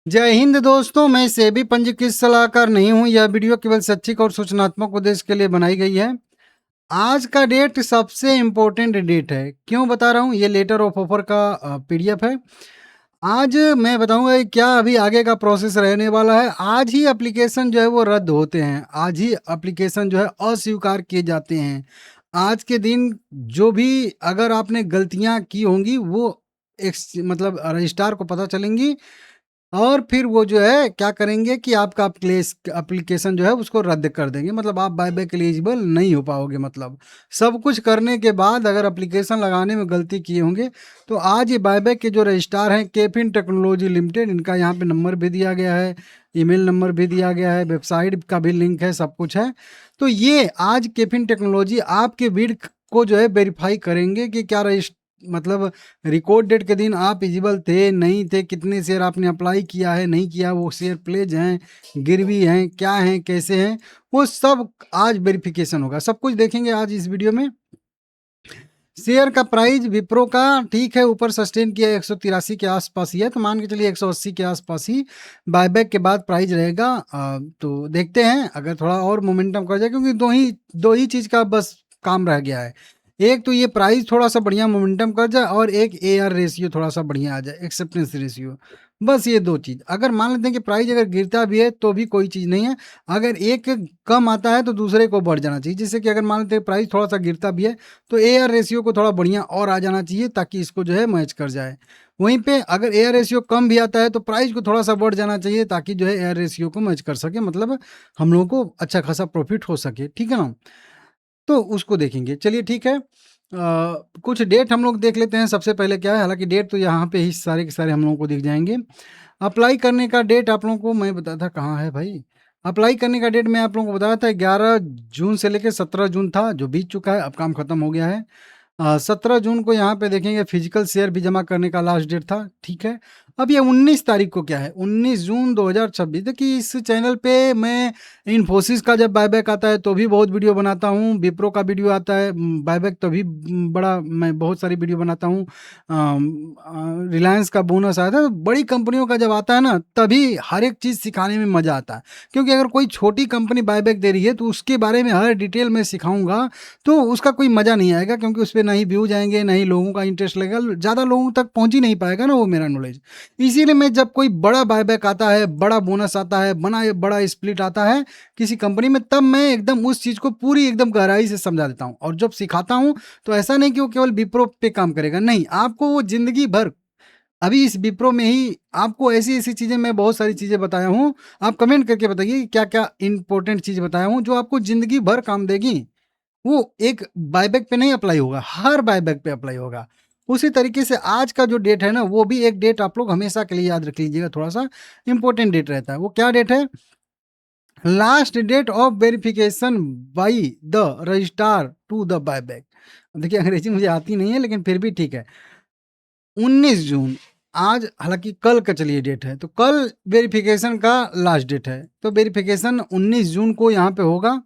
जय हिंद दोस्तों, मैं सेबी पंजीकृत सलाहकार नहीं हूं। यह वीडियो केवल शैक्षिक और सूचनात्मक उद्देश्य के लिए बनाई गई है। आज का डेट सबसे इम्पोर्टेंट डेट है। क्यों बता रहा हूं? ये लेटर ऑफ ऑफर का पीडीएफ है। आज मैं बताऊंगा कि क्या अभी आगे का प्रोसेस रहने वाला है। आज ही एप्लीकेशन जो है वो रद्द होते हैं। आज ही एप्लीकेशन जो है अस्वीकार किए जाते हैं। आज के दिन जो भी अगर आपने गलतियां की होंगी वो मतलब रजिस्ट्रार को पता चलेंगी और फिर वो जो है क्या करेंगे कि आपका एप्लीकेशन जो है उसको रद्द कर देंगे। मतलब आप बायबैक एलिजिबल नहीं हो पाओगे। मतलब सब कुछ करने के बाद अगर एप्लीकेशन लगाने में गलती किए होंगे तो आज ये बायबैक के जो रजिस्ट्रार हैं केफिन टेक्नोलॉजी लिमिटेड, इनका यहाँ पे नंबर भी दिया गया है, ईमेल नंबर भी दिया गया है, वेबसाइट का भी लिंक है, सब कुछ है। तो ये आज केफिन टेक्नोलॉजी आपके बिड को जो है वेरीफाई करेंगे कि क्या मतलब रिकॉर्ड डेट के दिन आप एलिजिबल थे नहीं थे, कितने शेयर आपने अप्लाई किया है नहीं किया, वो शेयर प्लेज हैं, गिरवी हैं, क्या हैं, कैसे हैं, वो सब आज वेरिफिकेशन होगा। सब कुछ देखेंगे आज इस वीडियो में। शेयर का प्राइस विप्रो का ठीक है ऊपर सस्टेन किया 183 के आसपास ही है, तो मान के चलिए 180 के आसपास ही बायबैक के बाद प्राइस रहेगा। तो देखते हैं अगर थोड़ा और मोमेंटम कर जाए, क्योंकि दो ही चीज़ का बस काम रह गया है। एक तो ये प्राइस थोड़ा सा बढ़िया मोमेंटम कर जाए और एक AR रेशियो थोड़ा सा बढ़िया आ जाए, एक्सेप्टेंस रेशियो। बस ये दो चीज़ अगर मान लेते हैं कि प्राइस अगर गिरता भी है तो भी कोई चीज़ नहीं है। अगर एक कम आता है तो दूसरे को बढ़ जाना चाहिए। जैसे कि अगर मान लेते हैं प्राइस थोड़ा सा गिरता भी है तो AR रेशियो को थोड़ा बढ़िया और आ जाना चाहिए ताकि इसको जो है मैच कर जाए। वहीं पे अगर AR रेशियो कम भी आता है तो प्राइस को थोड़ा सा बढ़ जाना चाहिए ताकि जो है AR रेशियो को मैच कर सके, मतलब हम लोगों को अच्छा खासा प्रॉफिट हो सके। ठीक है ना? तो उसको देखेंगे। चलिए ठीक है। कुछ डेट हम लोग देख लेते हैं। सबसे पहले क्या है, हालांकि डेट तो यहाँ पे ही सारे के सारे हम लोगों को दिख जाएंगे। अप्लाई करने का डेट आप लोगों को मैं बताया था, कहाँ है भाई? अप्लाई करने का डेट मैं आप लोगों को बताया था 11 जून से लेकर 17 जून था, जो बीत चुका है, अब काम खत्म हो गया है। 17 जून को यहाँ पे देखेंगे फिजिकल शेयर भी जमा करने का लास्ट डेट था। ठीक है। अब ये 19 तारीख को क्या है, 19 जून 2026। देखिए इस चैनल पे मैं इन्फोसिस का जब बायबैक आता है तो भी बहुत वीडियो बनाता हूँ, विप्रो का वीडियो आता है बायबैक तो भी बड़ा मैं बहुत सारी वीडियो बनाता हूँ। रिलायंस का बोनस आया था, तो बड़ी कंपनियों का जब आता है ना तभी हर एक चीज़ सिखाने में मज़ा आता है। क्योंकि अगर कोई छोटी कंपनी बायबैक दे रही है तो उसके बारे में हर डिटेल में सिखाऊंगा तो उसका कोई मज़ा नहीं आएगा, क्योंकि उस पे ना ही व्यूज आएंगे ना ही लोगों का इंटरेस्ट लगेगा, ज़्यादा लोगों तक पहुंच ही नहीं पाएगा ना वो मेरा नॉलेज। इसीलिए मैं जब कोई बड़ा बायबैक आता है, बड़ा बोनस आता है, बड़ा स्प्लिट आता है किसी कंपनी में, तब मैं एकदम उस चीज़ को पूरी एकदम गहराई से समझा देता हूँ। और जब सिखाता हूँ तो ऐसा नहीं कि वो केवल विप्रो पे काम करेगा, नहीं, आपको वो जिंदगी भर अभी इस विप्रो में ही आपको ऐसी ऐसी चीज़ें, मैं बहुत सारी चीज़ें बताया हूँ। आप कमेंट करके बताइए कि क्या क्या इंपॉर्टेंट चीज़ बताया हूँ जो आपको जिंदगी भर काम देगी। वो एक बायबैक पे नहीं अप्लाई होगा, हर बायबैक पे अप्लाई होगा। उसी तरीके से आज का जो डेट है ना, वो भी एक डेट आप लोग हमेशा के लिए याद रख लीजिएगा, थोड़ा-सा इम्पोर्टेंट डेट रहता है। वो क्या डेट है? Last date of verification by the registrar to the buyback. देखिए अंग्रेज़ी मुझे आती नहीं है लेकिन फिर भी ठीक है। 19 जून, आज हालाँकि कल का चलिए डेट है, तो कल वेरिफिकेशन का लास्ट डेट है। तो वेरिफिकेशन 19 जून को यहाँ पे होगा।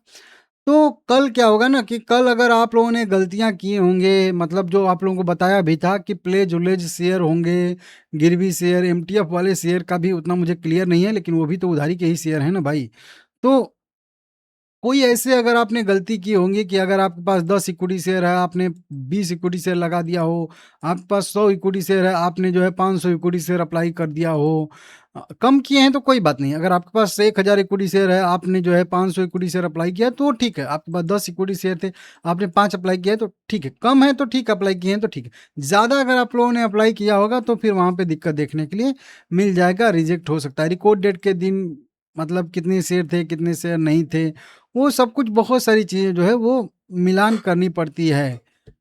तो कल क्या होगा ना कि कल अगर आप लोगों ने गलतियां की होंगे, मतलब जो आप लोगों को बताया भी था कि प्लेज उलेज शेयर होंगे, गिरवी शेयर, MTF वाले शेयर का भी उतना मुझे क्लियर नहीं है, लेकिन वो भी तो उधारी के ही शेयर है ना भाई। तो कोई ऐसे अगर आपने गलती की होंगी कि अगर आपके पास 10 इक्विटी शेयर है, आपने 20 इक्विटी शेयर लगा दिया हो, आपके पास 100 इक्विटी शेयर है, आपने जो है 500 इक्विटी शेयर अप्लाई कर दिया हो। कम किए हैं तो कोई बात नहीं। अगर आपके पास 1000 इक्विटी शेयर है, आपने जो है 500 इक्विटी शेयर अप्लाई किया तो ठीक है। आपके पास 10 इक्विटी शेयर थे, आपने 5 अप्लाई किया है तो ठीक है। कम है तो ठीक, अप्लाई किए हैं तो ठीक है। ज़्यादा अगर आप लोगों ने अप्लाई किया होगा तो फिर वहाँ पे दिक्कत देखने के लिए मिल जाएगा, रिजेक्ट हो सकता है। रिकॉर्ड डेट के दिन मतलब कितने शेयर थे, कितने शेयर नहीं थे, वो सब कुछ बहुत सारी चीज़ें जो है वो मिलान करनी पड़ती है।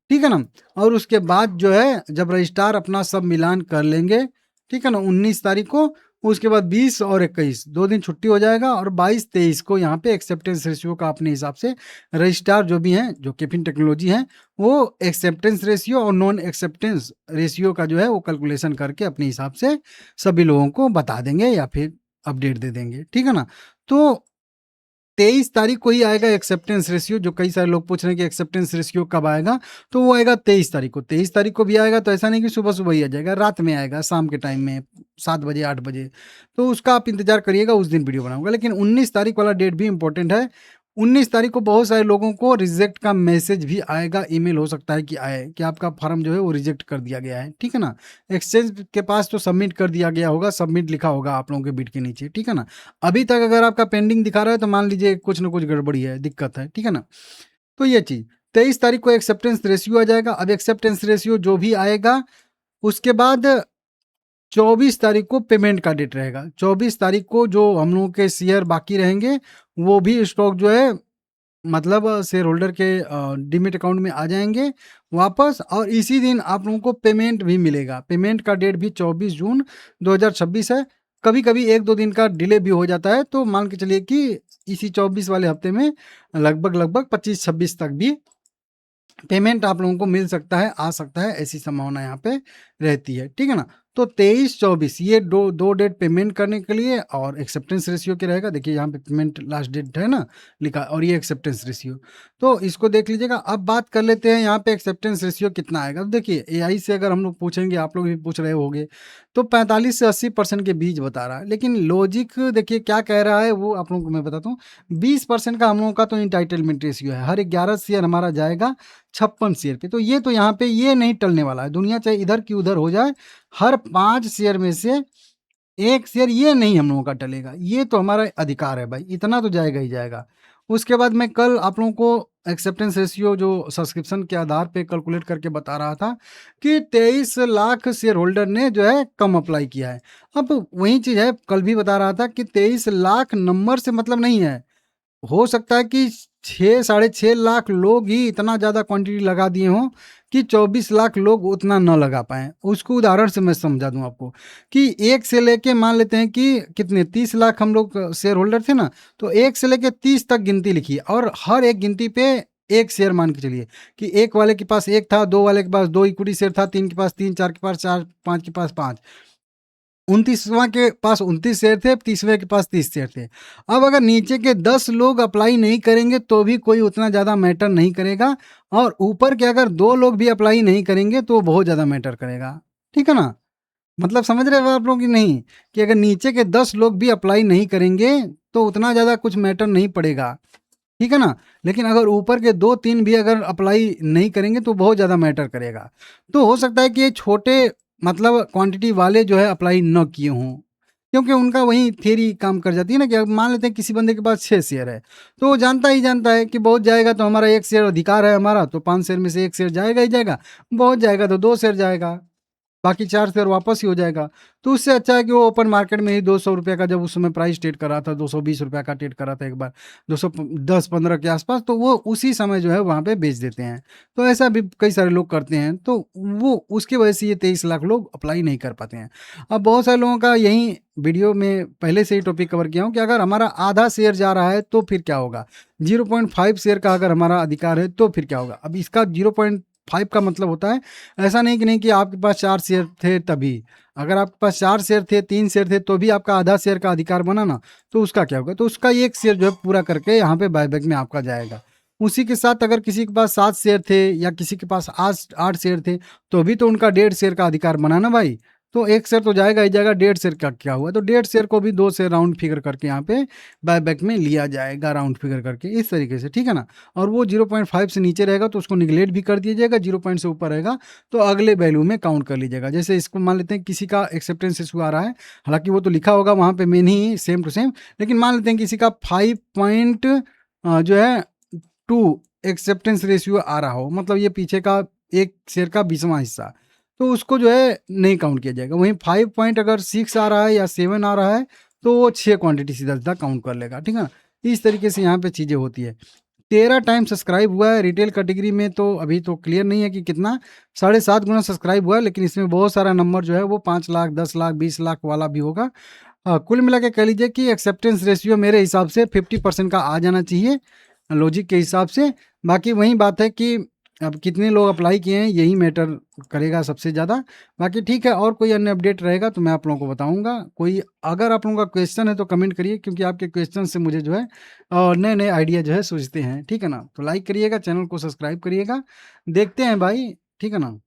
ठीक है ना? और उसके बाद जो है जब रजिस्ट्रार अपना सब मिलान कर लेंगे, ठीक है ना, 19 तारीख को, उसके बाद 20 और 21 2 दिन छुट्टी हो जाएगा और 22-23 को यहाँ पे एक्सेप्टेंस रेशियो का अपने हिसाब से रजिस्ट्रार जो भी हैं, जो केफिन टेक्नोलॉजी हैं, वो एक्सेप्टेंस रेशियो और नॉन एक्सेप्टेंस रेशियो का जो है वो कैलकुलेशन करके अपने हिसाब से सभी लोगों को बता देंगे या फिर अपडेट दे देंगे। ठीक है ना? तो 23 तारीख को ही आएगा एक्सेप्टेंस रेशियो। जो कई सारे लोग पूछ रहे हैं कि एक्सेप्टेंस रेशियो कब आएगा, तो वो आएगा 23 तारीख को। 23 तारीख को भी आएगा, तो ऐसा नहीं कि सुबह सुबह ही आ जाएगा, रात में आएगा, शाम के टाइम में 7 बजे 8 बजे। तो उसका आप इंतजार करिएगा, उस दिन वीडियो बनाऊंगा। लेकिन 19 तारीख वाला डेट भी इंपॉर्टेंट है। 19 तारीख को बहुत सारे लोगों को रिजेक्ट का मैसेज भी आएगा, ईमेल हो सकता है कि आए कि आपका फॉर्म जो है वो रिजेक्ट कर दिया गया है, ठीक है ना। एक्सचेंज के पास तो सबमिट कर दिया गया होगा, सबमिट लिखा होगा आप लोगों के बिट के नीचे, ठीक है ना। अभी तक अगर आपका पेंडिंग दिखा रहा है तो मान लीजिए कुछ ना कुछ गड़बड़ी है, दिक्कत है, ठीक है ना। तो ये चीज़ 23 तारीख को एक्सेप्टेंस रेशियो आ जाएगा। अब एक्सेप्टेंस रेशियो जो भी आएगा, उसके बाद 24 तारीख को पेमेंट का डेट रहेगा। 24 तारीख को जो हम लोगों के शेयर बाकी रहेंगे, वो भी स्टॉक जो है मतलब शेयर होल्डर के डीमेट अकाउंट में आ जाएंगे वापस, और इसी दिन आप लोगों को पेमेंट भी मिलेगा। पेमेंट का डेट भी 24 जून 2026 है। कभी कभी 1-2 दिन का डिले भी हो जाता है, तो मान के चलिए कि इसी 24 वाले हफ्ते में लगभग 25-26 तक भी पेमेंट आप लोगों को मिल सकता है, आ सकता है, ऐसी संभावना यहाँ पे रहती है, ठीक है ना। तो 23-24 ये दो डेट पेमेंट करने के लिए, और एक्सेप्टेंस रेशियो के रहेगा। देखिए यहाँ पे पेमेंट लास्ट डेट है ना लिखा, और ये एक्सेप्टेंस रेशियो, तो इसको देख लीजिएगा। अब बात कर लेते हैं यहाँ पे एक्सेप्टेंस रेशियो कितना आएगा। अब देखिए एआई से अगर हम लोग पूछेंगे, आप लोग भी पूछ रहे होंगे, तो 45 से 80% के बीच बता रहा है। लेकिन लॉजिक देखिए क्या कह रहा है, वो आप लोगों को मैं बताता हूँ। 20% का हम लोगों का तो इंटाइटलमेंट रेशियो है, हर 11 शेयर हमारा जाएगा 56 शेयर पे। तो ये तो यहाँ पे ये नहीं टलने वाला है, दुनिया चाहे इधर की उधर हो जाए, हर 5 शेयर में से 1 शेयर ये नहीं हम लोगों का टलेगा। ये तो हमारा अधिकार है भाई, इतना तो जाएगा ही जाएगा। उसके बाद मैं कल आप लोगों को एक्सेप्टेंस रेशियो जो सब्सक्रिप्शन के आधार पे कैलकुलेट करके बता रहा था कि 23 लाख शेयर होल्डर ने जो है कम अप्लाई किया है। अब वही चीज़ है, कल भी बता रहा था कि 23 लाख नंबर से मतलब नहीं है। हो सकता है कि 6-6.5 लाख लोग ही इतना ज़्यादा क्वांटिटी लगा दिए हों कि 24 लाख लोग उतना न लगा पाएँ। उसको उदाहरण से मैं समझा दूँ आपको कि 1 से लेके मान लेते हैं कि कितने 30 लाख हम लोग शेयर होल्डर थे ना, तो 1 से लेके 30 तक गिनती लिखी, और हर एक गिनती पे 1 शेयर मान के चलिए कि 1 वाले के पास 1 था, 2 वाले के पास 2 इक्विटी शेयर था, 3 के पास 3, 4 के पास 4, 5 के पास 5, 29वां के पास 29 शेयर थे, 30वें के पास 30 शेयर थे। अब अगर नीचे के 10 लोग अप्लाई नहीं करेंगे तो भी कोई उतना ज़्यादा मैटर नहीं करेगा, और ऊपर के अगर 2 लोग भी अप्लाई नहीं करेंगे तो बहुत ज़्यादा मैटर करेगा, ठीक है ना। मतलब समझ रहे हो आप लोग कि नहीं, कि अगर नीचे के 10 लोग भी अप्लाई नहीं करेंगे तो उतना ज़्यादा कुछ मैटर नहीं पड़ेगा, ठीक है ना। लेकिन अगर ऊपर के 2-3 भी अगर अप्लाई नहीं करेंगे तो बहुत ज़्यादा मैटर करेगा। तो हो सकता है कि ये छोटे मतलब क्वांटिटी वाले जो है अप्लाई न किए हों, क्योंकि उनका वही थियरी काम कर जाती है ना, कि अब मान लेते हैं किसी बंदे के पास 6 शेयर है, तो वो जानता ही जानता है कि बहुत जाएगा तो हमारा 1 शेयर अधिकार है हमारा, तो 5 शेयर में से 1 शेयर जाएगा ही जाएगा, बहुत जाएगा तो 2 शेयर जाएगा, बाकी 4 शेयर वापस ही हो जाएगा। तो उससे अच्छा है कि वो ओपन मार्केट में ही 200 रुपये का, जब उस समय प्राइस ट्रेड कर रहा था, 220 रुपये का ट्रेड कर रहा था एक बार, 210-15 के आसपास, तो वो उसी समय जो है वहाँ पे बेच देते हैं। तो ऐसा भी कई सारे लोग करते हैं, तो वो उसकी वजह से ये 23 लाख लोग अप्लाई नहीं कर पाते हैं। अब बहुत सारे लोगों का यही वीडियो में पहले से ही टॉपिक कवर किया हूँ कि अगर हमारा आधा शेयर जा रहा है तो फिर क्या होगा, 0.5 शेयर का अगर हमारा अधिकार है तो फिर क्या होगा। अब इसका 0.5 का मतलब होता है, ऐसा नहीं कि आपके पास 4 शेयर थे तभी, अगर आपके पास 4 शेयर थे, 3 शेयर थे, तो भी आपका आधा शेयर का अधिकार बना ना, तो उसका क्या होगा, तो उसका 1 शेयर जो है पूरा करके यहाँ पे बायबैक में आपका जाएगा। उसी के साथ अगर किसी के पास 7 शेयर थे या किसी के पास 8 शेयर थे, तो भी तो उनका 1.5 शेयर का अधिकार बना ना भाई, तो 1 शेयर तो जाएगा ही जाएगा, 1.5 शेयर का क्या हुआ, तो 1.5 शेयर को भी 2 शेयर राउंड फिगर करके यहाँ पे बायबैक में लिया जाएगा, राउंड फिगर करके, इस तरीके से, ठीक है ना। और वो 0.5 से नीचे रहेगा तो उसको निगलेक्ट भी कर दिया जाएगा, 0 से ऊपर रहेगा तो अगले वैल्यू में काउंट कर लीजिएगा। जैसे इसको मान लेते हैं किसी का एक्सेप्टेंस इशू आ रहा है, हालांकि वो तो लिखा होगा वहाँ पे में नहीं सेम टू सेम, लेकिन मान लेते हैं किसी का 5 पॉइंट जो है 2 एक्सेप्टेंस रेशियो आ रहा हो, मतलब ये पीछे का 1 शेयर का 20वां हिस्सा, तो उसको जो है नहीं काउंट किया जाएगा। वहीं 5 पॉइंट अगर 6 आ रहा है या 7 आ रहा है तो वो 6 क्वांटिटी सीधा सीधा काउंट कर लेगा, ठीक है ना। इस तरीके से यहाँ पे चीज़ें होती है। 13 टाइम सब्सक्राइब हुआ है रिटेल कैटेगरी में, तो अभी तो क्लियर नहीं है कि कितना, 7.5 गुना सब्सक्राइब हुआ है, लेकिन इसमें बहुत सारा नंबर जो है वो 5 लाख, 10 लाख, 20 लाख वाला भी होगा। कुल मिला के कह लीजिए कि एक्सेप्टेंस रेशियो मेरे हिसाब से 50% का आ जाना चाहिए लॉजिक के हिसाब से। बाकी वही बात है कि अब कितने लोग अप्लाई किए हैं यही मैटर करेगा सबसे ज़्यादा। बाकी ठीक है, और कोई अन्य अपडेट रहेगा तो मैं आप लोगों को बताऊँगा। कोई अगर आप लोगों का क्वेश्चन है तो कमेंट करिए, क्योंकि आपके क्वेश्चन से मुझे जो है नए-नए आइडिया जो है सूझते हैं, ठीक है ना? तो लाइक करिएगा, चैनल को सब्सक्राइब करिएगा। देखते हैं भाई, ठीक है ना?